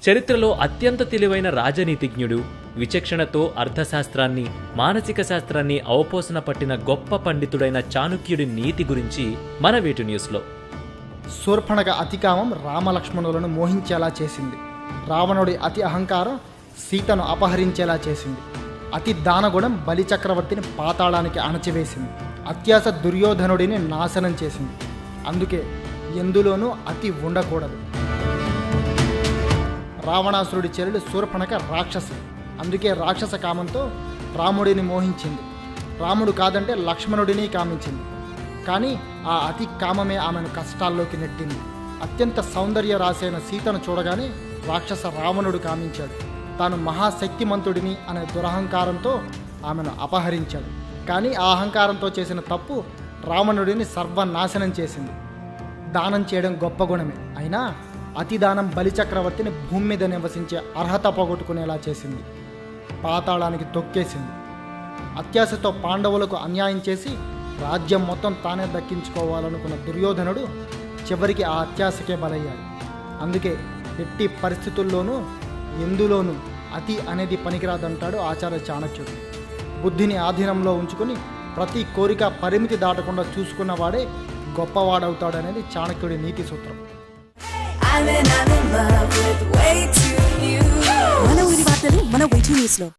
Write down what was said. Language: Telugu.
చరిత్రలో అత్యంత తెలివైన రాజనీతిజ్ఞుడు, విచక్షణతో అర్థశాస్త్రాన్ని, మానసిక శాస్త్రాన్ని అవపోసన పట్టిన గొప్ప పండితుడైన చాణక్యుడి నీతి గురించి మన వేటు న్యూస్లో. శూర్పణఖ అతికామం రామలక్ష్మణులను మోహించేలా చేసింది. రావణుడి అతి అహంకారం సీతను అపహరించేలా చేసింది. అతి దానగుణం బలిచక్రవర్తిని పాతాళానికి అణచివేసింది. అత్యాస దుర్యోధనుడిని నాశనం చేసింది. అందుకే ఎందులోనూ అతి ఉండకూడదు. రావణాసురుడి చెల్లెలు శూర్పణఖ రాక్షసి. అందుకే రాక్షస కామంతో రాముడిని మోహించింది. రాముడు కాదంటే లక్ష్మణుడిని కామించింది. కానీ ఆ అతి కామమే ఆమెను కష్టాల్లోకి నెట్టింది. అత్యంత సౌందర్య రాశైన సీతను చూడగానే రాక్షస రావణుడు కామించాడు. తాను మహాశక్తిమంతుడిని అనే దురహంకారంతో ఆమెను అపహరించాడు. కానీ ఆ అహంకారంతో చేసిన తప్పు రావణుడిని సర్వనాశనం చేసింది. దానం చేయడం గొప్ప గుణమే, అయినా అతిదానం బలిచక్రవర్తిని భూమి మీద నివసించే అర్హత పోగొట్టుకునేలా చేసింది. పాతాళానికి తొక్కేసింది. అత్యాశతో పాండవులకు అన్యాయం చేసి రాజ్యం మొత్తం తానే దక్కించుకోవాలనుకున్న దుర్యోధనుడు చివరికి ఆ అత్యాశకే బలయ్యాడు. అందుకే ఎట్టి పరిస్థితుల్లోనూ ఎందులోనూ అతి అనేది పనికిరాదంటాడు ఆచార్య చాణక్యుడు. బుద్ధిని ఆధీనంలో ఉంచుకుని ప్రతి కోరిక పరిమితి దాటకుండా చూసుకున్నవాడే గొప్పవాడవుతాడనేది చాణక్యుడి నీతి సూత్రం. మన ఊరి వార్తలు మన వేటు న్యూస్లో.